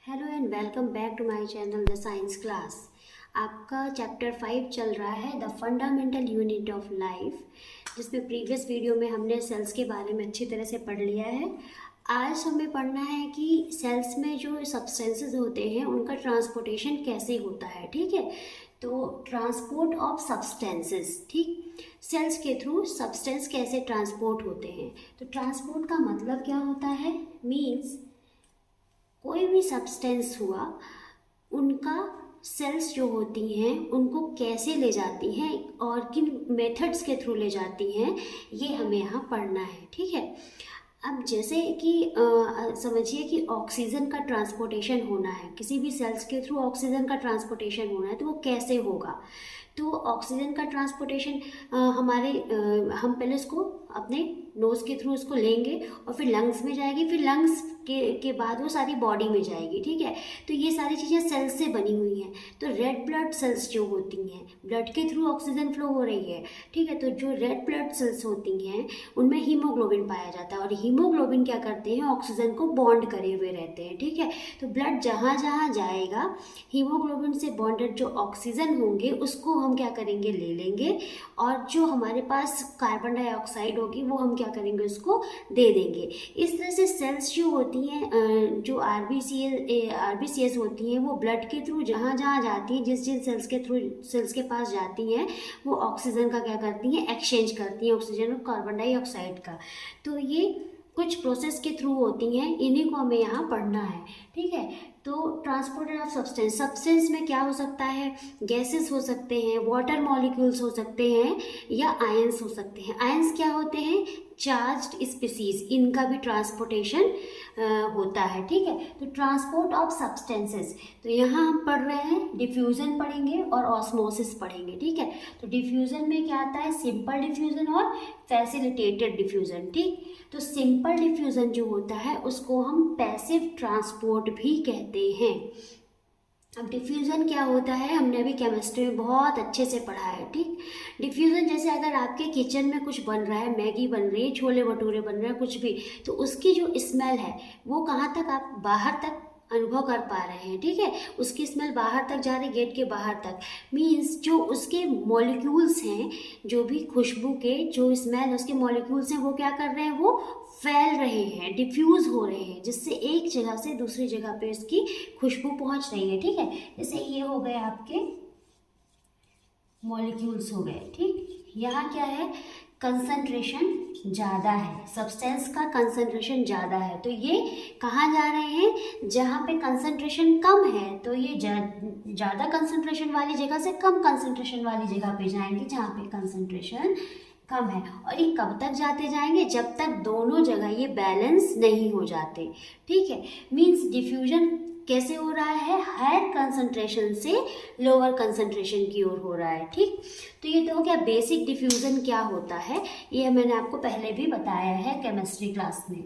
Hello and welcome back to my channel the science class. आपका chapter 5 चल रहा है the fundamental unit of life, जिसमें previous video में हमने सेल्स के बारे में अच्छी तरह से पढ़ लिया है। आज हमें पढ़ना है कि सेल्स में जो सब्सटेंसेस होते हैं उनका ट्रांसपोर्टेशन कैसे होता है। ठीक है, तो ट्रांसपोर्ट ऑफ सब्सटेंसेस, ठीक, सेल्स के थ्रू सब्सटेंस कैसे ट्रांसपोर्ट होते हैं। तो ट्रांसपोर्ट का मतलब क्या होता है, मीन्स कोई भी सब्सटेंस हुआ, उनका सेल्स जो होती हैं उनको कैसे ले जाती हैं और किन मेथड्स के थ्रू ले जाती हैं, ये हमें यहाँ पढ़ना है। ठीक है, अब जैसे कि समझिए कि ऑक्सीजन का ट्रांसपोर्टेशन होना है, किसी भी सेल्स के थ्रू ऑक्सीजन का ट्रांसपोर्टेशन होना है, तो वो कैसे होगा। तो ऑक्सीजन का ट्रांसपोर्टेशन हम पहले उसको अपने नोज़ के थ्रू उसको लेंगे और फिर लंग्स में जाएगी, फिर लंग्स के बाद वो सारी बॉडी में जाएगी। ठीक है, तो ये सारी चीज़ें सेल्स से बनी हुई हैं। तो रेड ब्लड सेल्स जो होती हैं, ब्लड के थ्रू ऑक्सीजन फ्लो हो रही है। ठीक है, तो जो रेड ब्लड सेल्स होती हैं उनमें हीमोग्लोबिन पाया जाता है और हीमोग्लोबिन क्या करते हैं, ऑक्सीजन को बॉन्ड करे हुए रहते हैं। ठीक है, तो ब्लड जहाँ जहाँ जाएगा, हीमोग्लोबिन से बॉन्डेड जो ऑक्सीजन होंगे उसको हम क्या करेंगे, ले लेंगे, और जो हमारे पास कार्बन डाइऑक्साइड होगी वो हम क्या करेंगे, उसको दे देंगे। इस तरह से सेल्स जो होती हैं, जो आरबीसीएस होती हैं, वो ब्लड के थ्रू जहाँ जहाँ जाती हैं, जिस जिन सेल्स के पास जाती हैं, वो ऑक्सीजन का क्या करती हैं, एक्सचेंज करती हैं, ऑक्सीजन और कार्बन डाइऑक्साइड का। तो ये कुछ प्रोसेस के थ्रू होती हैं, इन्हीं को हमें यहाँ पढ़ना है। ठीक है, तो ट्रांसपोर्टर ऑफ सब्सटेंस में क्या हो सकता है, गैसेस हो सकते हैं, वाटर मॉलिक्यूल्स हो सकते हैं, या आयंस हो सकते हैं। आयंस क्या होते हैं, चार्ज्ड स्पीसीज, इनका भी ट्रांसपोर्टेशन होता है। ठीक है, तो ट्रांसपोर्ट ऑफ सब्सटेंसेस, तो यहाँ हम पढ़ रहे हैं, डिफ्यूजन पढ़ेंगे और ऑस्मोसिस पढ़ेंगे। ठीक है, तो डिफ्यूजन में क्या आता है, सिंपल डिफ्यूजन और फैसिलिटेटेड डिफ्यूजन। ठीक, तो सिंपल डिफ्यूजन जो होता है उसको हम पैसिव ट्रांसपोर्ट भी कहते हैं। अब डिफ्यूज़न क्या होता है, हमने अभी केमिस्ट्री में बहुत अच्छे से पढ़ा है। ठीक, डिफ्यूज़न जैसे अगर आपके किचन में कुछ बन रहा है, मैगी बन रही है, छोले भटूरे बन रहे हैं, कुछ भी, तो उसकी जो स्मेल है वो कहाँ तक, आप बाहर तक अनुभव कर पा रहे हैं। ठीक है, उसकी स्मेल बाहर तक जा रही, गेट के बाहर तक, मीन्स जो उसके मॉलिक्यूल्स हैं, जो भी खुशबू के जो स्मेल उसके मॉलिक्यूल्स हैं, वो क्या कर रहे हैं, वो फैल रहे हैं, डिफ्यूज़ हो रहे हैं, जिससे एक जगह से दूसरी जगह पे उसकी खुशबू पहुंच रही है। ठीक है, जैसे ये हो गए आपके मॉलिक्यूल्स हो गए। ठीक, यहाँ क्या है, कंसंट्रेशन ज़्यादा है, सब्सटेंस का कंसंट्रेशन ज़्यादा है, तो ये कहाँ जा रहे हैं, जहाँ पे कंसंट्रेशन कम है, तो ये ज़्यादा कंसंट्रेशन वाली जगह से कम कंसंट्रेशन वाली जगह पे जाएंगे, जहाँ पे कंसंट्रेशन कम है। और ये कब तक जाते जाएंगे, जब तक दोनों जगह ये बैलेंस नहीं हो जाते। ठीक है, मीन्स डिफ्यूजन कैसे हो रहा है, हायर कंसंट्रेशन से लोअर कंसंट्रेशन की ओर हो रहा है। ठीक, तो ये तो क्या बेसिक डिफ्यूजन क्या होता है, ये मैंने आपको पहले भी बताया है केमिस्ट्री क्लास में,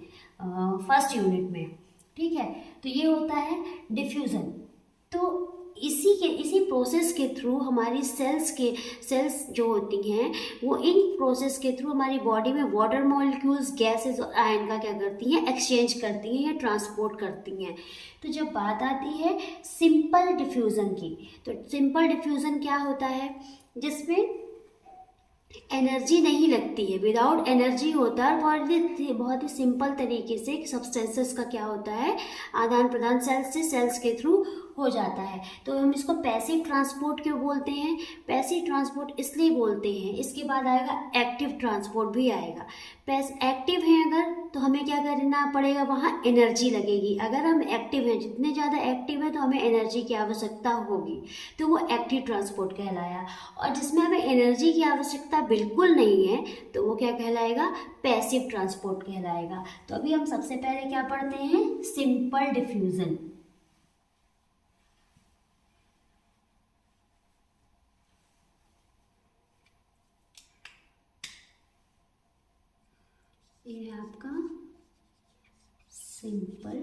फर्स्ट यूनिट में। ठीक है, तो ये होता है डिफ्यूजन। तो इसी प्रोसेस के थ्रू हमारी सेल्स जो होती हैं, वो इन प्रोसेस के थ्रू हमारी बॉडी में वाटर मॉलिक्यूल्स, गैसेस और आयन का क्या करती हैं, एक्सचेंज करती हैं या ट्रांसपोर्ट करती हैं। तो जब बात आती है सिंपल डिफ्यूज़न की, तो सिंपल डिफ्यूज़न क्या होता है, जिसमें एनर्जी नहीं लगती है, विदाउट एनर्जी होता है, बहुत ही सिंपल तरीके से सब्सटेंसेस का क्या होता है, आदान प्रदान सेल्स से सेल्स के थ्रू हो जाता है। तो हम इसको पैसिव ट्रांसपोर्ट क्यों बोलते हैं, पैसिव ट्रांसपोर्ट इसलिए बोलते हैं, इसके बाद आएगा एक्टिव ट्रांसपोर्ट भी आएगा। एक्टिव है अगर, तो हमें क्या करना पड़ेगा, वहाँ एनर्जी लगेगी। अगर हम एक्टिव हैं, जितने ज़्यादा एक्टिव है तो हमें एनर्जी की आवश्यकता होगी, तो वो एक्टिव ट्रांसपोर्ट कहलाया। और जिसमें हमें एनर्जी की आवश्यकता बिल्कुल नहीं है, तो वो क्या कहलाएगा, पैसिव ट्रांसपोर्ट कहलाएगा। तो अभी हम सबसे पहले क्या पढ़ते हैं, सिंपल डिफ्यूजन। ये है आपका सिंपल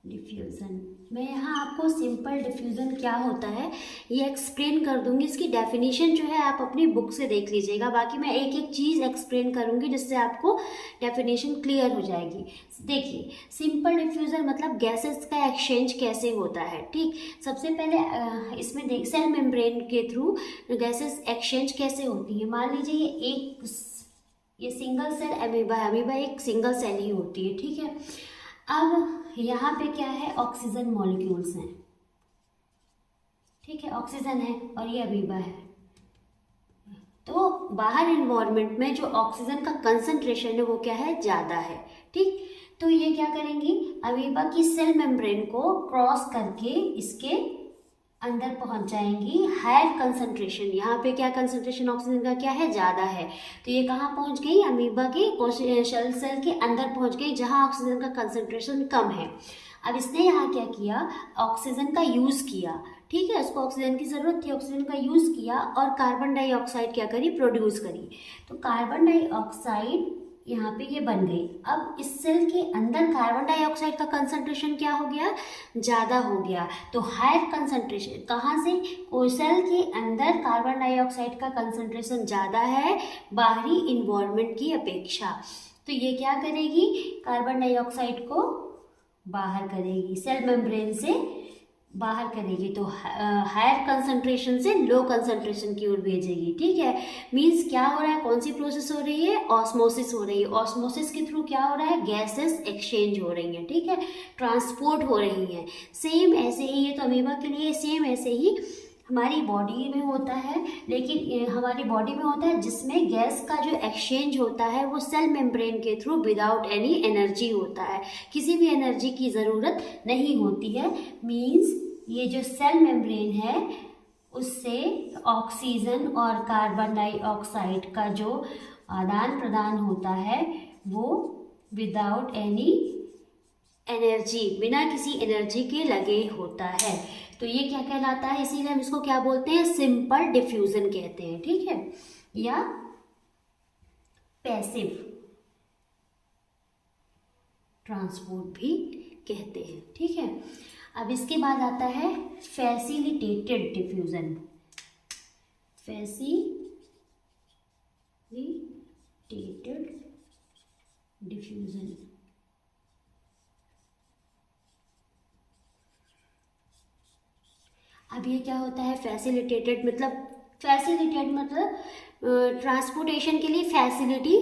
डिफ्यूजन। डिफ्यूज़न। मैं यहाँ आपको सिंपल डिफ्यूज़न क्या होता है ये एक्सप्लेन कर दूंगी। इसकी डेफिनेशन जो है आप अपनी बुक से देख लीजिएगा, बाकी मैं एक एक चीज़ एक्सप्लेन करूंगी जिससे आपको डेफिनेशन क्लियर हो जाएगी। देखिए, सिंपल डिफ्यूज़न मतलब गैसेस का एक्सचेंज कैसे होता है। ठीक, सबसे पहले इसमें देख सेल मेम्ब्रेन के थ्रू गैसेस एक्सचेंज कैसे होती है। मान लीजिए ये सिंगल सेल अमीबा है, अमीबा एक सिंगल सेल ही होती है। ठीक है, अब यहाँ पे क्या है, ऑक्सीजन मॉलिक्यूल्स हैं। ठीक है, ऑक्सीजन है और ये अमीबा है। तो बाहर इन्वायरमेंट में जो ऑक्सीजन का कंसंट्रेशन है वो क्या है, ज़्यादा है। ठीक, तो ये क्या करेंगी, अमीबा की सेल मेम्ब्रेन को क्रॉस करके इसके अंदर पहुंच जाएंगी। हायर कंसंट्रेशन, यहाँ पे क्या कंसंट्रेशन ऑक्सीजन का क्या है, ज़्यादा है। तो ये कहाँ पहुंच गई, अमीबा के सेल के अंदर पहुंच गई जहाँ ऑक्सीजन का कंसंट्रेशन कम है। अब इसने यहाँ क्या किया, ऑक्सीजन का यूज़ किया। ठीक है, उसको ऑक्सीजन की ज़रूरत थी, ऑक्सीजन का यूज़ किया और कार्बन डाइऑक्साइड क्या करी, प्रोड्यूस करी। तो कार्बन डाइऑक्साइड यहाँ पे ये बन गई। अब इस सेल के अंदर कार्बन डाइऑक्साइड का कंसंट्रेशन क्या हो गया, ज़्यादा हो गया। तो हायर कंसंट्रेशन कहाँ से, सेल के अंदर कार्बन डाइऑक्साइड का कंसंट्रेशन ज़्यादा है बाहरी इन्वायरमेंट की अपेक्षा। तो ये क्या करेगी, कार्बन डाइऑक्साइड को बाहर करेगी, सेल मेम्ब्रेन से बाहर करेगी। तो हायर कंसंट्रेशन से लो कंसंट्रेशन की ओर भेजेगी। ठीक है, मींस क्या हो रहा है, कौन सी प्रोसेस हो रही है, ऑस्मोसिस हो रही है। ऑस्मोसिस के थ्रू क्या हो रहा है, गैसेस एक्सचेंज हो रही हैं। ठीक है, ट्रांसपोर्ट हो रही हैं। सेम ऐसे ही, ये तो अमीबा के लिए सेम ऐसे ही हमारी बॉडी में होता है, लेकिन हमारी बॉडी में होता है जिसमें गैस का जो एक्सचेंज होता है वो सेल मेम्ब्रेन के थ्रू विदाउट एनी एनर्जी होता है, किसी भी एनर्जी की ज़रूरत नहीं होती है। मींस ये जो सेल मेम्ब्रेन है उससे ऑक्सीजन और कार्बन डाइऑक्साइड का जो आदान प्रदान होता है वो विदाउट एनी एनर्जी, बिना किसी एनर्जी के लगे होता है। तो ये क्या कहलाता है, इसीलिए हम इसको क्या बोलते हैं, सिंपल डिफ्यूजन कहते हैं। ठीक है, या पैसिव ट्रांसपोर्ट भी कहते हैं। ठीक है, अब इसके बाद आता है फैसिलिटेटेड डिफ्यूजन। फैसिलिटेटेड डिफ्यूजन, अब ये क्या होता है, फैसिलिटेटेड मतलब ट्रांसपोर्टेशन के लिए फैसिलिटी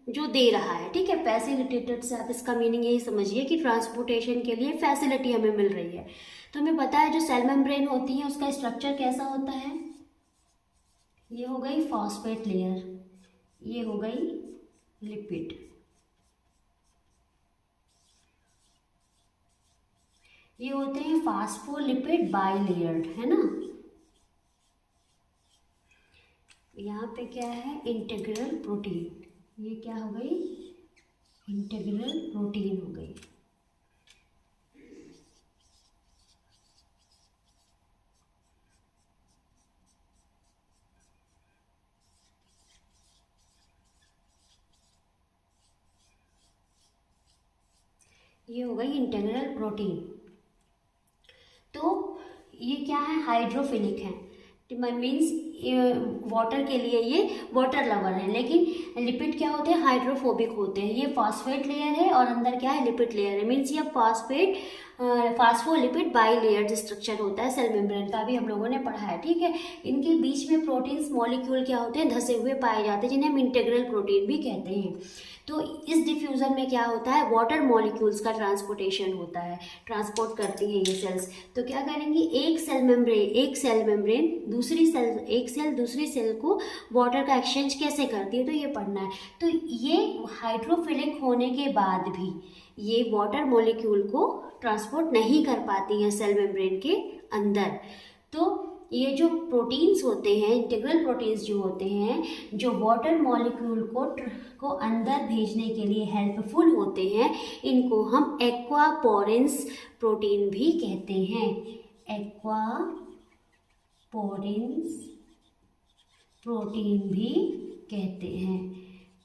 जो दे रहा है। ठीक है, फैसिलिटेटेड से आप इसका मीनिंग यही समझिए कि ट्रांसपोर्टेशन के लिए फैसिलिटी हमें मिल रही है। तो हमें पता है जो सेल मेम्ब्रेन होती है उसका स्ट्रक्चर कैसा होता है, ये हो गई फॉस्फेट लेयर, ये हो गई लिपिड। ये होते हैं फास्फोलिपिड बाइलेयर्ड, है ना। यहाँ पे क्या है, इंटीग्रल प्रोटीन, ये क्या हो गई, इंटीग्रल प्रोटीन हो गई। ये हो गई इंटीग्रल प्रोटीन। तो ये क्या है, हाइड्रोफिलिक है, मीन्स वाटर के लिए ये वाटर लवर है। लेकिन लिपिड क्या होते हैं, हाइड्रोफोबिक होते हैं। ये फॉस्फेट लेयर है और अंदर क्या है, लिपिड लेयर है। मीन्स ये फास्फोलिपिड बाइलेयर्ड स्ट्रक्चर होता है सेल मेम्ब्रेन का, भी हम लोगों ने पढ़ा है। ठीक है, इनके बीच में प्रोटीन्स मॉलिक्यूल क्या होते हैं, धसे हुए पाए जाते हैं, जिन्हें हम इंटीग्रल प्रोटीन भी कहते हैं। तो इस डिफ्यूज़न में क्या होता है, वाटर मॉलिक्यूल्स का ट्रांसपोर्टेशन होता है, ट्रांसपोर्ट करती हैं ये सेल्स। तो क्या करेंगी, एक सेल मेम्ब्रेन दूसरी सेल को वाटर का एक्सचेंज कैसे करती है, तो ये पढ़ना है। तो ये हाइड्रोफिलिक होने के बाद भी ये वाटर मॉलिक्यूल को ट्रांसपोर्ट नहीं कर पाती हैं सेल मेम्ब्रेन के अंदर। तो ये जो प्रोटीन्स होते हैं, इंटीग्रल प्रोटीन्स जो होते हैं, जो वाटर मॉलिक्यूल को अंदर भेजने के लिए हेल्पफुल होते हैं, इनको हम एक्वापोरेंस प्रोटीन भी कहते हैं। एक्वापोरेंस प्रोटीन भी कहते हैं।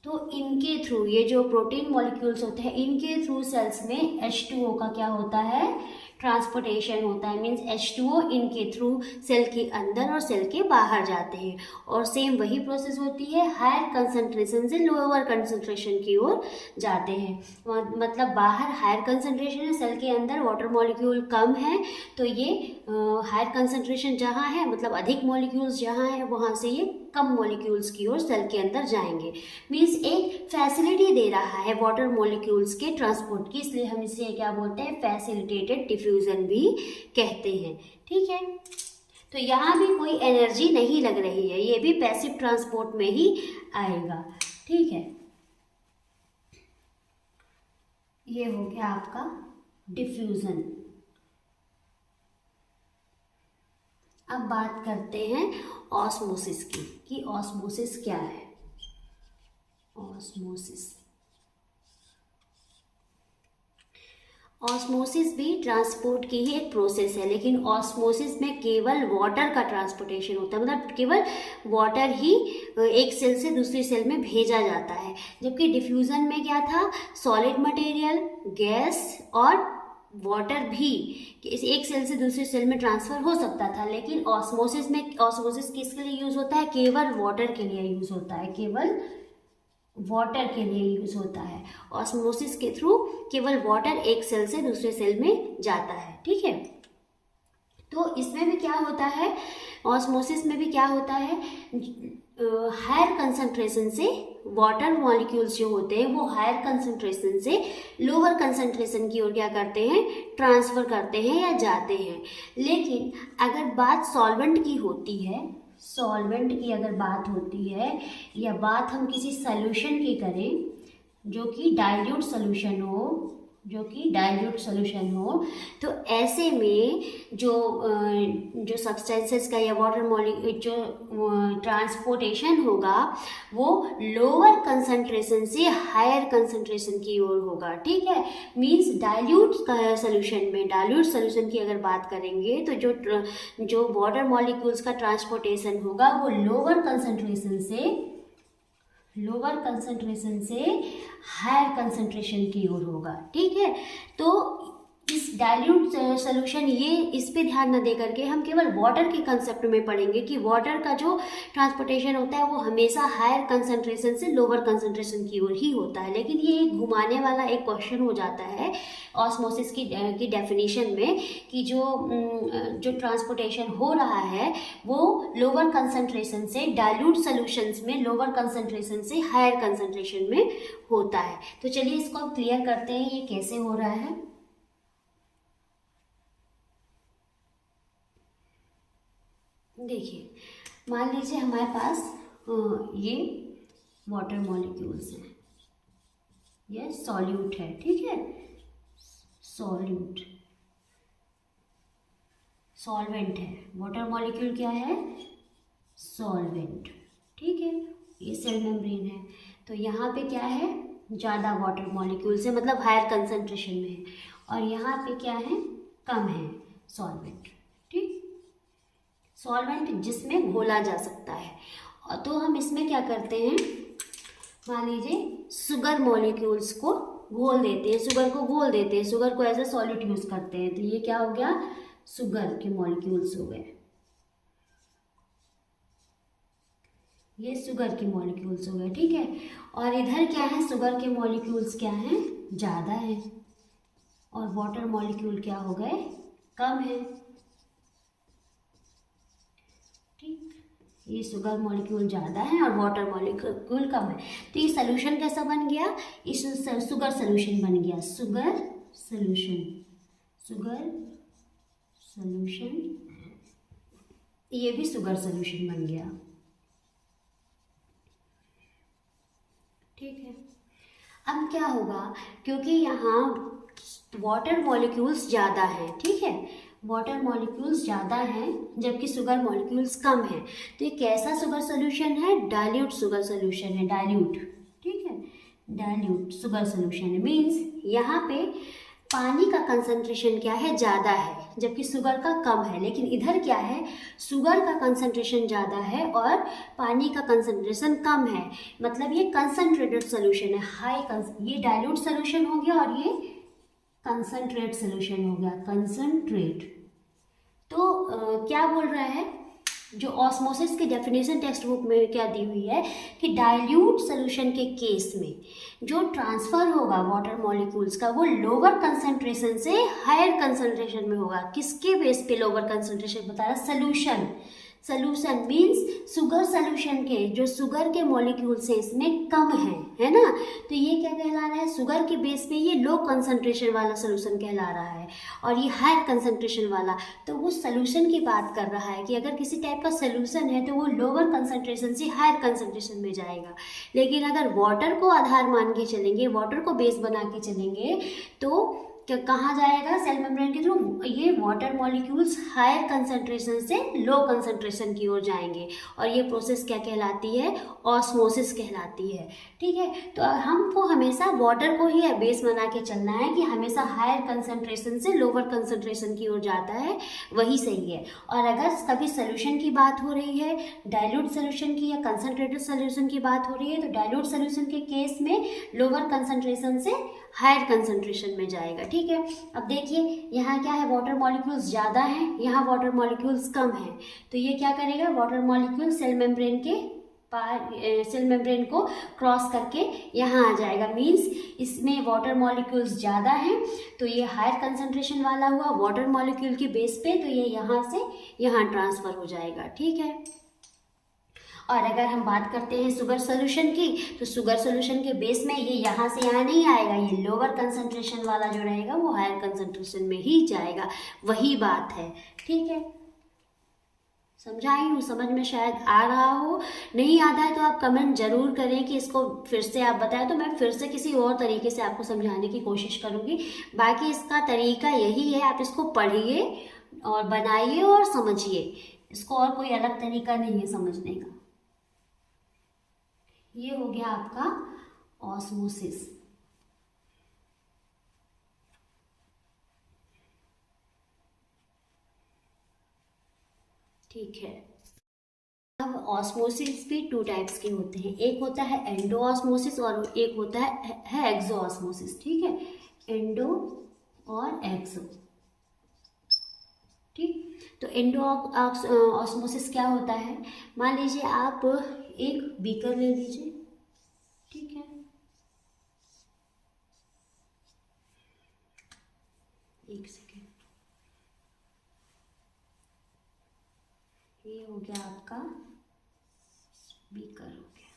तो इनके थ्रू, ये जो प्रोटीन मॉलिक्यूल्स होते हैं, इनके थ्रू सेल्स में H2O का क्या होता है, ट्रांसपोर्टेशन होता है। मीन्स H2O इनके थ्रू सेल के अंदर और सेल के बाहर जाते हैं। और सेम वही प्रोसेस होती है, हायर कंसंट्रेशन से लोअर कंसंट्रेशन की ओर जाते हैं। मतलब बाहर हायर कंसंट्रेशन है, सेल के अंदर वाटर मॉलिक्यूल कम है, तो ये हायर कंसंट्रेशन जहाँ है, मतलब अधिक मॉलिक्यूल्स जहाँ है, वहाँ से ये कम मॉलिक्यूल्स की ओर सेल के अंदर जाएंगे। मीन्स एक फैसिलिटी दे रहा है वाटर मॉलिक्यूल्स के ट्रांसपोर्ट की, इसलिए हम इसे क्या बोलते हैं, फैसिलिटेटेड डिफ्यूजन भी कहते हैं। ठीक है, तो यहाँ भी कोई एनर्जी नहीं लग रही है, ये भी पैसिव ट्रांसपोर्ट में ही आएगा। ठीक है, ये हो गया आपका डिफ्यूजन। अब बात करते हैं ऑस्मोसिस की, कि ऑस्मोसिस क्या है। ऑस्मोसिस भी ट्रांसपोर्ट की ही एक प्रोसेस है, लेकिन ऑस्मोसिस में केवल वाटर का ट्रांसपोर्टेशन होता है, मतलब केवल वाटर ही एक सेल से दूसरी सेल में भेजा जाता है। जबकि डिफ्यूजन में क्या था, सॉलिड मटेरियल, गैस और वाटर भी एक सेल से दूसरे सेल में ट्रांसफ़र हो सकता था। लेकिन ऑस्मोसिस में, ऑस्मोसिस किसके लिए यूज़ होता है, केवल वाटर के लिए यूज़ होता है, केवल वाटर के लिए यूज़ होता है। ऑस्मोसिस के थ्रू केवल वाटर एक सेल से दूसरे सेल में जाता है। ठीक है, तो इसमें भी क्या होता है, ऑस्मोसिस में भी क्या होता है, हायर कंसंट्रेशन से वाटर मॉलिक्यूल्स जो होते हैं वो हायर कंसंट्रेशन से लोअर कंसंट्रेशन की ओर क्या करते हैं, ट्रांसफ़र करते हैं या जाते हैं। लेकिन अगर बात सॉल्वेंट की होती है, सॉल्वेंट की अगर बात होती है, या बात हम किसी सॉल्यूशन की करें जो कि डाइल्यूट सॉल्यूशन हो, तो ऐसे में जो सब्सटेंसेस का या वाटर मॉलिक्यूल जो ट्रांसपोर्टेशन होगा वो लोअर कंसंट्रेशन से हायर कंसंट्रेशन की ओर होगा। ठीक है, मींस डाइल्यूट सॉल्यूशन की अगर बात करेंगे तो जो वाटर मॉलिक्यूल्स का ट्रांसपोर्टेशन होगा वो लोअर कंसंट्रेशन से हायर कंसंट्रेशन की ओर होगा। ठीक है, तो इस डाइल्यूट सॉल्यूशन, ये इस पे ध्यान न दे करके हम केवल वाटर के कंसेप्ट में पढ़ेंगे कि वाटर का जो ट्रांसपोर्टेशन होता है वो हमेशा हायर कंसंट्रेशन से लोअर कंसंट्रेशन की ओर ही होता है। लेकिन ये एक घुमाने वाला एक क्वेश्चन हो जाता है ऑस्मोसिस की डेफिनेशन में, कि जो ट्रांसपोर्टेशन हो रहा है वो लोअर कंसंट्रेशन से डाइल्यूट सॉल्यूशंस में लोअर कंसंट्रेशन से हायर कंसंट्रेशन में होता है। तो चलिए इसको क्लियर करते हैं, ये कैसे हो रहा है। देखिए, मान लीजिए हमारे पास ये वाटर मॉलिक्यूल्स हैं, ये सॉल्यूट है। ठीक है, सॉल्वेंट है, वाटर मॉलिक्यूल क्या है, सॉल्वेंट। ठीक है, ये सेल मेम्ब्रेन है, तो यहाँ पे क्या है, ज़्यादा वाटर मॉलिक्यूल्स है, मतलब हायर कंसंट्रेशन में है, और यहाँ पे क्या है, कम है, सॉल्वेंट। ठीक, सॉल्वेंट जिसमें घोला जा सकता है। और तो हम इसमें क्या करते हैं, मान लीजिए शुगर मॉलिक्यूल्स को घोल देते हैं, शुगर को एज ए सॉल्यूट यूज करते हैं, तो ये क्या हो गया, शुगर के मॉलिक्यूल्स हो गए, ये शुगर के मॉलिक्यूल्स हो गए। ठीक है, और इधर क्या है, शुगर के मॉलिक्यूल्स क्या हैं, ज़्यादा है, और वाटर मॉलिक्यूल क्या हो गए, कम है। ये शुगर मॉलिक्यूल ज़्यादा है और वाटर मॉलिक्यूल कम है, तो ये सोल्यूशन कैसा बन गया, इस शुगर सोल्यूशन बन गया, शुगर सोल्यूशन, ये भी शुगर सोल्यूशन बन गया। ठीक है, अब क्या होगा, क्योंकि यहाँ वाटर मॉलिक्यूल्स ज़्यादा हैं, ठीक है, वाटर मॉलिक्यूल्स ज़्यादा हैं जबकि शुगर मॉलिक्यूल्स कम हैं, तो ये कैसा शुगर सोल्यूशन है, डाइल्यूट शुगर सोल्यूशन है, ठीक है, डाइल्यूट शुगर सोल्यूशन है। मीन्स यहाँ पे पानी का कंसंट्रेशन क्या है, ज़्यादा है, जबकि शुगर का कम है। लेकिन इधर क्या है, शुगर का कंसंट्रेशन ज़्यादा है और पानी का कंसंट्रेशन कम है। मतलब ये कंसंट्रेटेड सोल्यूशन है, ये डाइल्यूट सोल्यूशन हो गया और ये कंसंट्रेट सोल्यूशन हो गया, कंसंट्रेट। तो क्या बोल रहा है, जो ऑस्मोसिस की डेफिनेशन टेक्स्ट बुक में क्या दी हुई है कि डाइल्यूट सोल्यूशन के केस में जो ट्रांसफर होगा वाटर मॉलिक्यूल्स का वो लोअर कंसंट्रेशन से हायर कंसंट्रेशन में होगा। किसके बेस पे लोअर कंसंट्रेशन बता रहा है, solution. Solution means sugar solution के जो शुगर के मॉलिक्यूल्स हैं इसमें कम है ना। तो ये क्या कहला रहा है, शुगर के बेस पे ये लो कंसंट्रेशन वाला सोल्यूशन कहला रहा है और ये हायर कंसंट्रेशन वाला। तो वो सोल्यूशन की बात कर रहा है कि अगर किसी टाइप का सोल्यूशन है तो वो लोअर कंसंट्रेशन से हायर कंसंट्रेशन में जाएगा। लेकिन अगर वाटर को आधार मान के चलेंगे, वाटर को बेस बना के चलेंगे तो कहाँ जाएगा, सेल मेम्ब्रेन के थ्रू ये वाटर मॉलिक्यूल्स हायर कंसंट्रेशन से लो कंसंट्रेशन की ओर जाएंगे और ये प्रोसेस क्या कहलाती है, ऑस्मोसिस कहलाती है। ठीक है, तो हमको हमेशा वाटर को ही बेस बना के चलना है कि हमेशा हायर कंसंट्रेशन से लोअर कंसंट्रेशन की ओर जाता है, वही सही है। और अगर कभी सोल्यूशन की बात हो रही है, डाइल्यूट सोल्यूशन की या कंसंट्रेटेड सोल्यूशन की बात हो रही है, तो डाइल्यूट सोल्यूशन के केस में लोअर कंसंट्रेशन से हायर कंसंट्रेशन में जाएगा। ठीक है, अब देखिए यहाँ क्या है, वाटर मॉलिक्यूल्स ज़्यादा हैं, यहाँ वाटर मॉलिक्यूल्स कम हैं। तो ये क्या करेगा, वाटर मॉलिक्यूल सेल मेम्ब्रेन को क्रॉस करके यहाँ आ जाएगा। मीन्स इसमें वाटर मॉलिक्यूल्स ज़्यादा हैं तो ये हायर कंसंट्रेशन वाला हुआ वाटर मॉलिक्यूल के बेस पे, तो ये यहाँ से यहाँ ट्रांसफ़र हो जाएगा। ठीक है, और अगर हम बात करते हैं शुगर सोल्यूशन की, तो शुगर सोल्यूशन के बेस में ये यहाँ से यहाँ नहीं आएगा, ये लोअर कंसंट्रेशन वाला जो रहेगा वो हायर कंसंट्रेशन में ही जाएगा, वही बात है। ठीक है, समझाई हूँ, समझ में शायद आ रहा हो। नहीं आता है तो आप कमेंट जरूर करें कि इसको फिर से आप बताएं, तो मैं फिर से किसी और तरीके से आपको समझाने की कोशिश करूँगी। बाकी इसका तरीका यही है, आप इसको पढ़िए और बनाइए और समझिए, इसको और कोई अलग तरीका नहीं है समझने का। ये हो गया आपका ऑस्मोसिस। ठीक है, अब ऑस्मोसिस भी टू टाइप्स के होते हैं, एक होता है एंडो ऑस्मोसिस और एक होता है एक्सो ऑस्मोसिस। ठीक है, एंडो और एक्सो। ठीक, तो एंडो ऑस्मोसिस क्या होता है, मान लीजिए आप एक बीकर ले लीजिए। ठीक है, एक सेकेंड, ये हो गया आपका बीकर हो गया।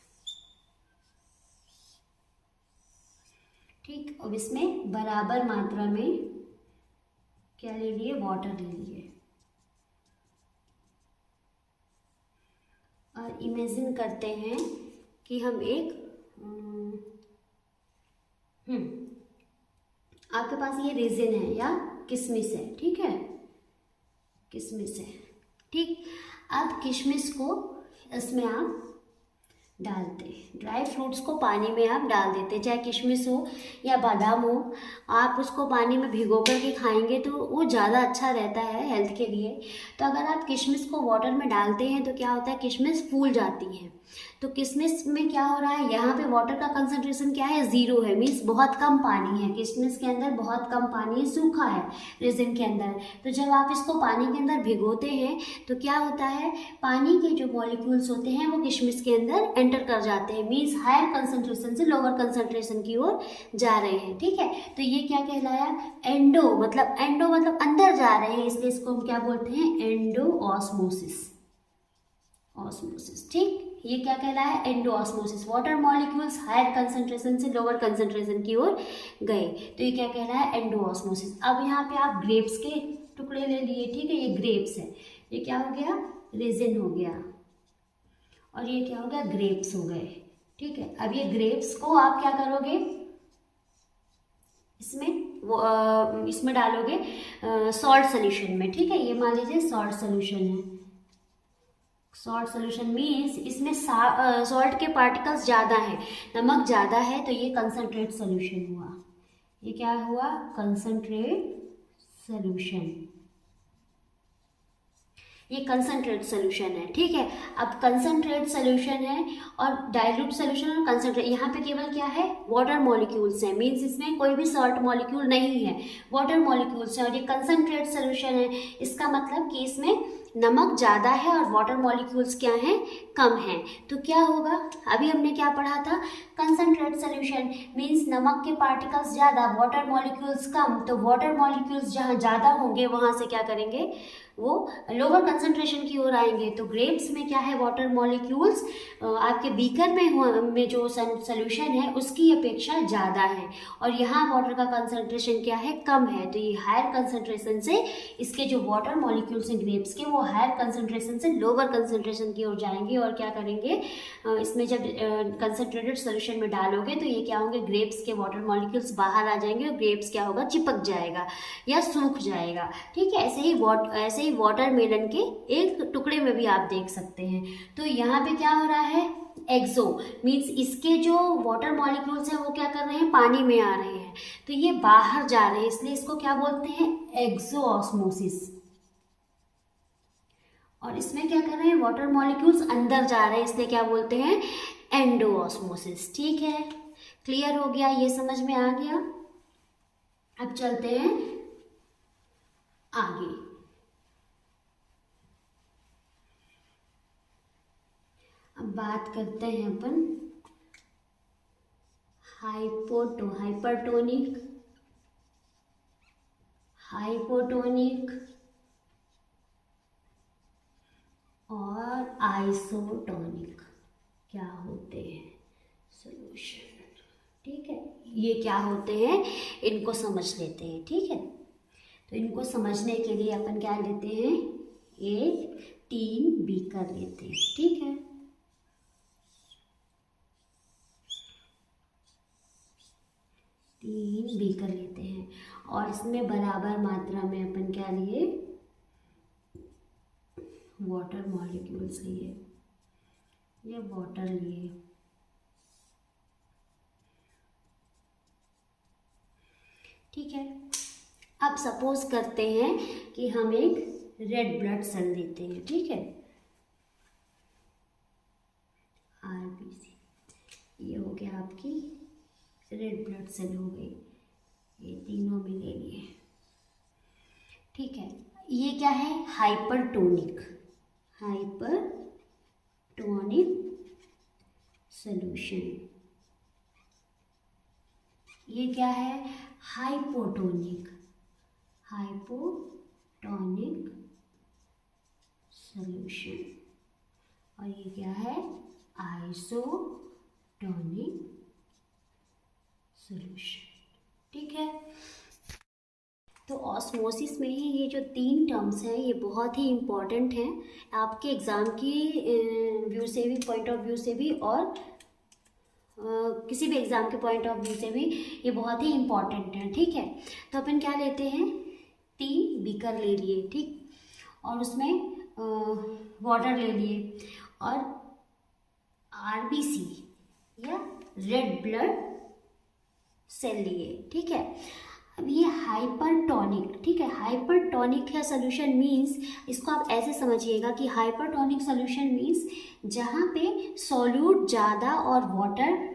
ठीक, अब इसमें बराबर मात्रा में क्या ले लिए, वाटर ले लिए। और इमेजिन करते हैं कि हम एक आपके पास ये रेजिन है या किशमिश है। ठीक है, किशमिश है। ठीक, अब किशमिश को इसमें आप डालते, ड्राई फ्रूट्स को पानी में आप डाल देते, चाहे किशमिश हो या बादाम हो, आप उसको पानी में भिगो करके खाएंगे तो वो ज़्यादा अच्छा रहता है हेल्थ के लिए। तो अगर आप किशमिश को वाटर में डालते हैं तो क्या होता है, किशमिश फूल जाती है। तो किशमिश में क्या हो रहा है, यहाँ पे वाटर का कंसंट्रेशन क्या है, ज़ीरो है, मीन्स बहुत कम पानी है, किशमिश के अंदर बहुत कम पानी है, सूखा है रेजिन के अंदर। तो जब आप इसको पानी के अंदर भिगोते हैं तो क्या होता है, पानी के जो मॉलिक्यूल्स होते हैं वो किशमिश के अंदर एंटर कर जाते हैं, मीन्स हायर कंसंट्रेशन से लोअर कंसंट्रेशन की ओर जा रहे हैं। ठीक है, तो ये क्या कहलाया, एंडो मतलब अंदर जा रहे हैं, इसलिए इसको हम क्या बोलते हैं, एंडो ऑस्मोसिस। ठीक, ये क्या कहलाया है, endosmosis. Water molecules higher concentration से लोअर कंसंट्रेशन की ओर गए, तो ये क्या कहलाया है, एंडो ऑस्मोसिस। अब यहाँ पे आप ग्रेप्स के टुकड़े ले लिए। ठीक है, ये ग्रेप्स है, ये क्या हो गया, रेजिन हो गया, और ये क्या हो गया, ग्रेप्स हो गए। ठीक है, अब ये ग्रेप्स को आप क्या करोगे, इसमें डालोगे सॉल्ट सोल्यूशन में। ठीक है, ये मान लीजिए सॉल्ट सोल्यूशन है। सॉल्ट सोल्यूशन मीन्स इसमें सॉल्ट के पार्टिकल्स ज़्यादा हैं, नमक ज़्यादा है, तो ये कंसंट्रेट सोल्यूशन हुआ। ये क्या हुआ, कंसंट्रेट सॉल्यूशन, ये कंसंट्रेट सोल्यूशन है। ठीक है, अब कंसंट्रेट सोल्यूशन है और डाइल्यूट सोल्यूशन और कंसंट्रेट, यहाँ पे केवल क्या है, वाटर मॉलिक्यूल्स है, मींस इसमें कोई भी सॉल्ट मॉलिक्यूल नहीं है, वाटर मॉलिक्यूल्स है। और ये कंसंट्रेट सोल्यूशन है, इसका मतलब कि इसमें नमक ज़्यादा है और वाटर मॉलिक्यूल्स क्या हैं, कम हैं। तो क्या होगा, अभी हमने क्या पढ़ा था, कंसंट्रेट सोल्यूशन मींस नमक के पार्टिकल्स ज़्यादा, वाटर मॉलिक्यूल्स कम। तो वाटर मॉलिक्यूल्स जहाँ ज़्यादा होंगे वहाँ से क्या करेंगे, वो लोअर कंसंट्रेशन की ओर आएंगे। तो ग्रेप्स में क्या है, वाटर मॉलिक्यूल्स आपके बीकर में जो सोल्यूशन है उसकी अपेक्षा ज़्यादा है, और यहाँ वाटर का कंसंट्रेशन क्या है, कम है। तो ये हायर कंसंट्रेशन से इसके जो वाटर मॉलिक्यूल्स हैं ग्रेप्स के, वो हायर कंसंट्रेशन से लोअर कंसंट्रेशन की ओर जाएंगे और क्या करेंगे, इसमें जब कंसंट्रेटेड सोल्यूशन में डालोगे तो ये क्या होंगे, ग्रेप्स के वाटर मॉलिक्यूल्स बाहर आ जाएंगे और ग्रेप्स क्या होगा, चिपक जाएगा या सूख जाएगा। ठीक है, ऐसे ही वाटरमेलन के एक टुकड़े में भी आप देख सकते हैं। तो यहाँ पे क्या हो रहा है, एक्सो मीन्स इसके जो वाटर मॉलिक्यूल्स हैं वो क्या कर रहे हैं, पानी में आ रहे हैं, तो ये बाहर जा रहे हैं, इसलिए इसको क्या बोलते हैं, एक्सो ऑस्मोसिस। और इसमें क्या कर रहे हैं, वाटर मॉलिक्यूल्स अंदर जा रहे हैं, इसलिए क्या बोलते हैं, एंडो ऑस्मोसिस। ठीक है, क्लियर हो गया, ये समझ में आ गया। अब चलते हैं आगे। अब बात करते हैं अपन हाइपोटोनिक, और आइसोटोनिक क्या होते हैं सॉल्यूशन। ठीक है, ये क्या होते हैं, इनको समझ लेते हैं। ठीक है, तो इनको समझने के लिए अपन क्या लेते हैं, एक टीन बीकर लेते हैं। ठीक है, टीन बीकर लेते हैं और इसमें बराबर मात्रा में अपन क्या लिए, वाटर मॉलिक्यूल्स लिए, ये वाटर लिए। ठीक है, अब सपोज करते हैं कि हम एक रेड ब्लड सेल लेते हैं। ठीक है, आरबीसी, ये हो गया आपकी रेड ब्लड सेल हो गई, ये तीनों में ले लिए। ठीक है, ये क्या है, हाइपरटोनिक सॉल्यूशन। ये क्या है, हाइपोटोनिक सॉल्यूशन। और ये क्या है, आइसोटोनिक सॉल्यूशन। ठीक है, तो ऑस्मोसिस में ही ये जो तीन टर्म्स हैं ये बहुत ही इम्पॉर्टेंट हैं आपके एग्ज़ाम की व्यू से भी, पॉइंट ऑफ व्यू से भी, और किसी भी एग्ज़ाम के पॉइंट ऑफ व्यू से भी ये बहुत ही इम्पॉर्टेंट है। ठीक है, तो अपन क्या लेते हैं, तीन बीकर ले लिए। ठीक, और उसमें वाटर ले लिए और आरबीसी या रेड ब्लड सेल लिए। ठीक है, अब ये हाइपरटोनिक, ठीक है, हाइपरटोनिक है सोल्यूशन मींस, इसको आप ऐसे समझिएगा कि हाइपरटोनिक सोल्यूशन मींस जहाँ पे सॉल्यूट ज़्यादा और वाटर,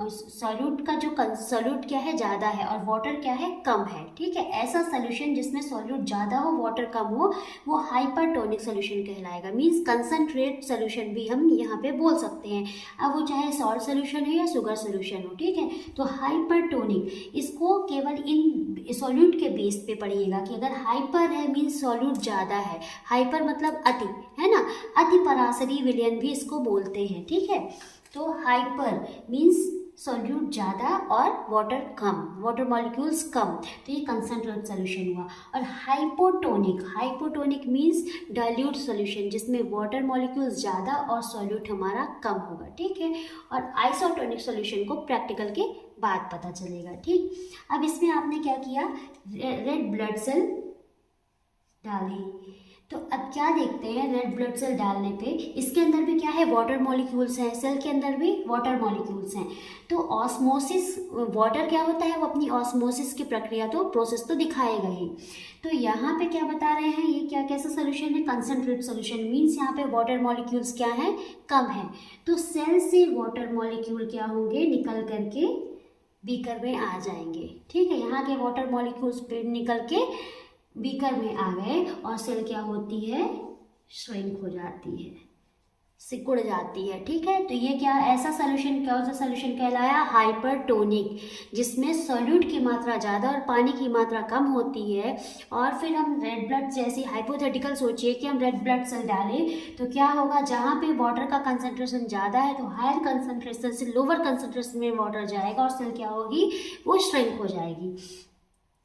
सॉल्यूट का जो सॉल्यूट क्या है, ज़्यादा है और वाटर क्या है, कम है। ठीक है, ऐसा सोल्यूशन जिसमें सॉल्यूट ज़्यादा हो वाटर कम हो वो हाइपरटोनिक सोल्यूशन कहलाएगा। मींस कंसनट्रेट सोल्यूशन भी हम यहाँ पे बोल सकते हैं, अब वो चाहे सॉल्ट सोल्यूशन है या शुगर सोल्यूशन हो। ठीक है, तो हाइपरटोनिक इसको केवल इन सॉल्यूट के बेस पे पढ़िएगा कि अगर हाइपर है मीन्स सॉल्यूट ज़्यादा है, हाइपर मतलब अति, है ना, अति पराशरी विलयन भी इसको बोलते हैं। ठीक है, तो हाइपर मीन्स सॉल्यूट ज़्यादा और वाटर कम, वाटर मॉलिक्यूल्स कम, तो ये कंसनट्रेट सोल्यूशन हुआ। और हाइपोटोनिक मीन्स डाइल्यूट सोल्यूशन जिसमें वाटर मॉलिक्यूल्स ज़्यादा और सॉल्यूट हमारा कम होगा। ठीक है, और आइसोटोनिक सोल्यूशन को प्रैक्टिकल के बाद पता चलेगा। ठीक, अब इसमें आपने क्या किया, रेड ब्लड सेल डाल दी। तो अब क्या देखते हैं, रेड ब्लड सेल डालने पे इसके अंदर भी क्या है, वाटर मॉलिक्यूल्स हैं, सेल के अंदर भी वाटर मॉलिक्यूल्स हैं। तो ऑस्मोसिस, वाटर क्या होता है, वो अपनी ऑस्मोसिस की प्रक्रिया तो प्रोसेस तो दिखाएगा ही। तो यहाँ पे क्या बता रहे हैं, ये क्या कैसा सोल्यूशन है, कंसंट्रेट सोल्यूशन, मीन्स यहाँ पे वाटर मॉलिक्यूल्स क्या है, कम है। तो सेल से वाटर मॉलिक्यूल क्या होंगे, निकल करके बीकर में आ जाएंगे। ठीक है, यहाँ के वाटर मॉलिक्यूल्स पे निकल के बीकर में आ गए और सेल क्या होती है, श्रिंक हो जाती है, सिकुड़ जाती है। ठीक है, तो ये क्या, ऐसा सोल्यूशन, क्या सा सोल्यूशन कहलाया, हाइपरटोनिक, जिसमें सॉल्यूट की मात्रा ज़्यादा और पानी की मात्रा कम होती है। और फिर हम रेड ब्लड, जैसे हाइपोथेटिकल सोचिए कि हम रेड ब्लड सेल डालें तो क्या होगा, जहाँ पे वाटर का कंसंट्रेशन ज़्यादा है तो हायर कंसंट्रेशन से लोअर कंसंट्रेशन में वाटर जाएगा और सेल क्या होगी, वो श्रिंक हो जाएगी।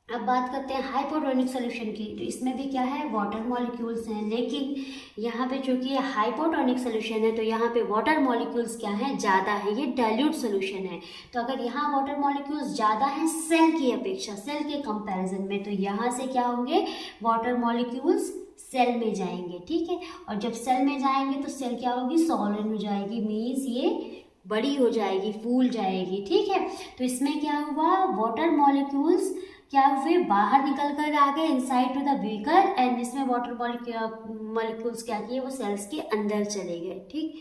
अब बात करते हैं हाइपोटोनिक सोल्यूशन की। तो इसमें भी क्या है, वाटर मॉलिक्यूल्स हैं, लेकिन यहाँ पे चूंकि ये हाइपोटोनिक सोल्यूशन है तो यहाँ पे वाटर मॉलिक्यूल्स क्या हैं, ज़्यादा है, ये डाइल्यूट सोल्यूशन है। तो अगर यहाँ वाटर मॉलिक्यूल्स ज़्यादा हैं सेल की अपेक्षा, सेल के कंपैरिजन में, तो यहाँ से क्या होंगे, वाटर मॉलिक्यूल्स सेल में जाएंगे। ठीक है, और जब सेल में जाएंगे तो सेल क्या होगी, सॉलिड हो जाएगी, मीन्स ये बड़ी हो जाएगी, फूल जाएगी। ठीक है, तो इसमें क्या हुआ, वाटर मॉलिक्यूल्स क्या हुए, बाहर निकल कर आ गए inside to the beaker, and इसमें वाटर मॉलिक्यूल्स क्या किए, वो सेल्स के अंदर चले गए। ठीक,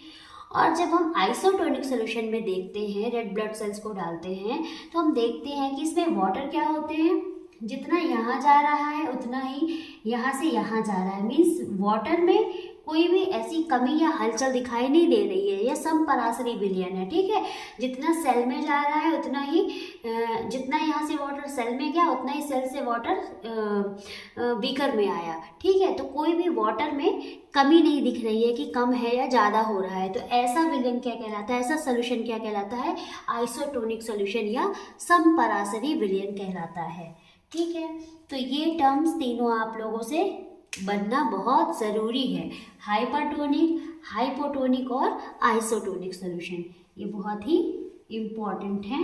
और जब हम आइसोटोनिक सोल्यूशन में देखते हैं, रेड ब्लड सेल्स को डालते हैं, तो हम देखते हैं कि इसमें वाटर क्या होते हैं, जितना यहाँ जा रहा है उतना ही यहाँ से यहाँ जा रहा है, मीन्स वाटर में कोई भी ऐसी कमी या हलचल दिखाई नहीं दे रही है, यह समपरासरी विलयन है। ठीक है, जितना सेल में जा रहा है उतना ही, जितना यहाँ से वाटर सेल में गया उतना ही सेल से वाटर बीकर में आया। ठीक है, तो कोई भी वाटर में कमी नहीं दिख रही है कि कम है या ज़्यादा हो रहा है। तो ऐसा विलयन क्या कहलाता है, ऐसा सोल्यूशन क्या कहलाता है, आइसोटोनिक सोल्यूशन या समपरासरी विलयन कहलाता है। ठीक है, तो ये टर्म्स तीनों आप लोगों से बनना बहुत ज़रूरी है, हाइपरटोनिक, हाइपोटोनिक और आइसोटोनिक सोल्यूशन, ये बहुत ही इम्पॉर्टेंट हैं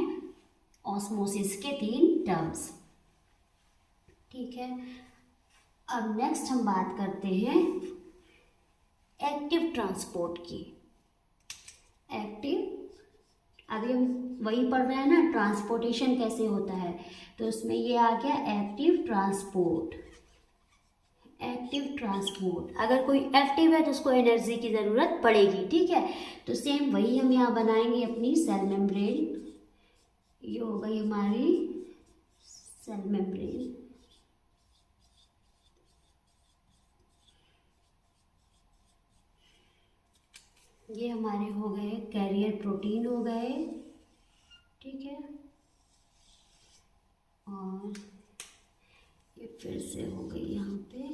ऑस्मोसिस के तीन टर्म्स। ठीक है, अब नेक्स्ट हम बात करते हैं एक्टिव ट्रांसपोर्ट की। एक्टिव, अभी हम वही पढ़ रहे हैं ना, ट्रांसपोर्टेशन कैसे होता है, तो उसमें ये आ गया एक्टिव ट्रांसपोर्ट। एक्टिव ट्रांसपोर्ट, अगर कोई एक्टिव है तो उसको एनर्जी की ज़रूरत पड़ेगी। ठीक है, तो सेम वही हम यहाँ बनाएंगे अपनी सेल मेम्ब्रेन, ये हो गई हमारी सेल मेम्ब्रेन। ये हमारे हो गए कैरियर प्रोटीन हो गए। ठीक है, और ये फिर से हो गई यहाँ पे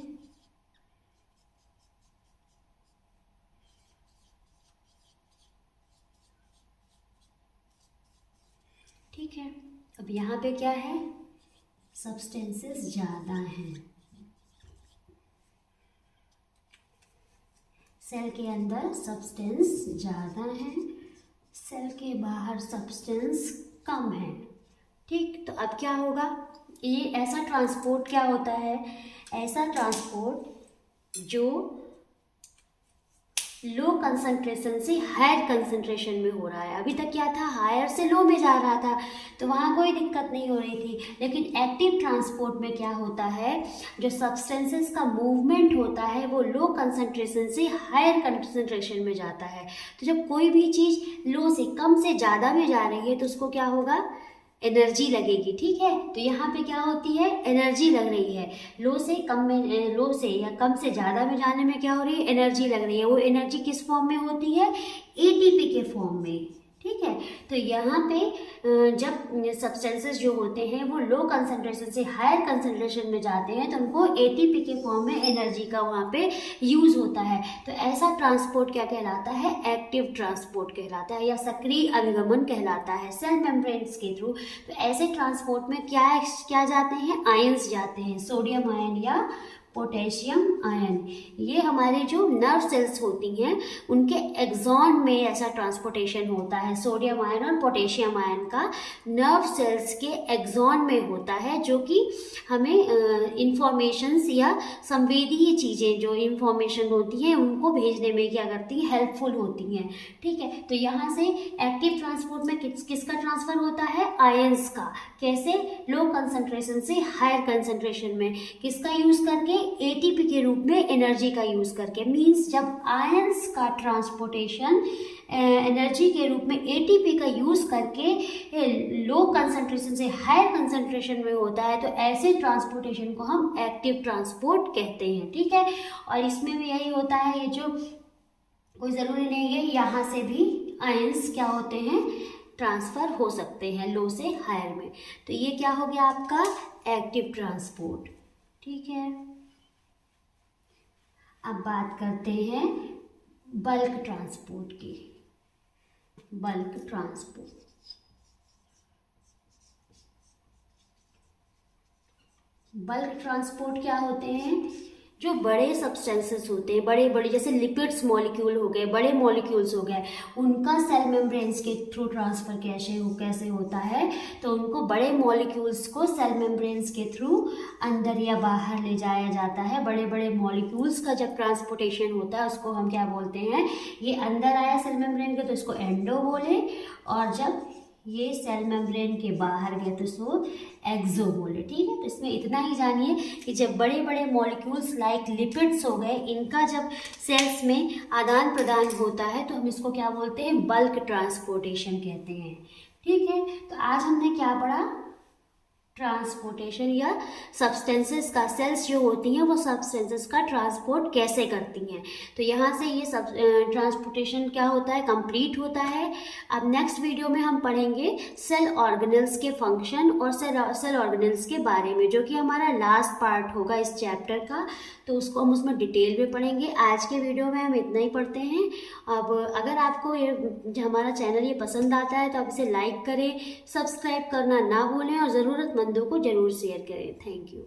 ठीक है। अब यहाँ पे क्या है, सब्सटेंसेस ज़्यादा हैं, सेल के अंदर सब्सटेंस ज़्यादा है, सेल के बाहर सब्सटेंस कम है। ठीक, तो अब क्या होगा, ये ऐसा ट्रांसपोर्ट क्या होता है, ऐसा ट्रांसपोर्ट जो लो कंसंट्रेशन से हायर कंसंट्रेशन में हो रहा है। अभी तक क्या था, हायर से लो में जा रहा था तो वहाँ कोई दिक्कत नहीं हो रही थी, लेकिन एक्टिव ट्रांसपोर्ट में क्या होता है, जो सब्सटेंसेस का मूवमेंट होता है वो लो कंसंट्रेशन से हायर कंसंट्रेशन में जाता है। तो जब कोई भी चीज़ लो से कम से ज़्यादा में जा रही है तो उसको क्या होगा, एनर्जी लगेगी। ठीक है, तो यहाँ पे क्या होती है, एनर्जी लग रही है, लो से कम में, लो से या कम से ज़्यादा में जाने में क्या हो रही है, एनर्जी लग रही है। वो एनर्जी किस फॉर्म में होती है, एटीपी के फॉर्म में। ठीक है, तो यहाँ पे जब सब्सटेंसेस जो होते हैं वो लो कंसंट्रेशन से हायर कंसंट्रेशन में जाते हैं तो उनको एटीपी के फॉर्म में एनर्जी का वहाँ पे यूज़ होता है। तो ऐसा ट्रांसपोर्ट क्या कहलाता है, एक्टिव ट्रांसपोर्ट कहलाता है या सक्रिय अभिगमन कहलाता है सेल मेम्ब्रेन्स के थ्रू। तो ऐसे ट्रांसपोर्ट में क्या जाते हैं, आयंस जाते हैं, सोडियम आयन या पोटेशियम आयन। ये हमारे जो नर्व सेल्स होती हैं उनके एक्सॉन में ऐसा ट्रांसपोर्टेशन होता है। सोडियम आयन और पोटेशियम आयन का नर्व सेल्स के एक्सॉन में होता है, जो कि हमें इंफॉर्मेशंस या संवेदीय चीज़ें जो इंफॉर्मेशन होती हैं उनको भेजने में क्या करती हैं, हेल्पफुल होती हैं। ठीक है, तो यहाँ से एक्टिव ट्रांसपोर्ट में किसका ट्रांसफ़र होता है, आयंस का। कैसे, लो कंसंट्रेशन से हायर कंसंट्रेशन में। किसका यूज़ करके, एटीपी के रूप में एनर्जी का यूज़ करके। मींस जब आयंस का ट्रांसपोर्टेशन एनर्जी के रूप में एटीपी का यूज़ करके लो कंसंट्रेशन से हायर कंसंट्रेशन में होता है, तो ऐसे ट्रांसपोर्टेशन को हम एक्टिव ट्रांसपोर्ट कहते हैं। ठीक है, और इसमें भी यही होता है, ये जो कोई ज़रूरी नहीं है, यहाँ से भी आयंस क्या होते हैं, ट्रांसफ़र हो सकते हैं लो से हायर में। तो ये क्या हो गया आपका एक्टिव ट्रांसपोर्ट। ठीक है, अब बात करते हैं बल्क ट्रांसपोर्ट की। बल्क ट्रांसपोर्ट, बल्क ट्रांसपोर्ट क्या होते हैं, जो बड़े सब्सटेंसेस होते हैं, बड़े बड़े जैसे लिपिड्स मॉलिक्यूल हो गए, बड़े मॉलिक्यूल्स हो गए, उनका सेल मेम्ब्रेन्स के थ्रू ट्रांसफ़र कैसे होता है। तो उनको बड़े मॉलिक्यूल्स को सेल मेम्ब्रेन्स के थ्रू अंदर या बाहर ले जाया जाता है। बड़े बड़े मॉलिक्यूल्स का जब ट्रांसपोर्टेशन होता है उसको हम क्या बोलते हैं, ये अंदर आया सेल मेम्ब्रेन के तो इसको एंडो बोले, और जब ये सेल मेम्ब्रेन के बाहर गए तो इसको एक्सो बोले। ठीक है, तो इसमें इतना ही जानिए कि जब बड़े बड़े मॉलिक्यूल्स लाइक लिपिड्स हो गए, इनका जब सेल्स में आदान प्रदान होता है तो हम इसको क्या बोलते हैं, बल्क ट्रांसपोर्टेशन कहते हैं। ठीक है, तो आज हमने क्या पढ़ा, ट्रांसपोर्टेशन या सब्सटेंसेस का, सेल्स जो होती हैं वो सब्सटेंसेस का ट्रांसपोर्ट कैसे करती हैं। तो यहाँ से ये सब ट्रांसपोर्टेशन क्या होता है, कंप्लीट होता है। अब नेक्स्ट वीडियो में हम पढ़ेंगे सेल ऑर्गेनल्स के फंक्शन और सेल ऑर्गेनल्स के बारे में, जो कि हमारा लास्ट पार्ट होगा इस चैप्टर का। तो उसको हम उसमें डिटेल में पढ़ेंगे। आज के वीडियो में हम इतना ही पढ़ते हैं। अब अगर आपको ये हमारा चैनल ये पसंद आता है तो आप इसे लाइक करें, सब्सक्राइब करना ना भूलें और ज़रूरतमंदों को ज़रूर शेयर करें। Thank you.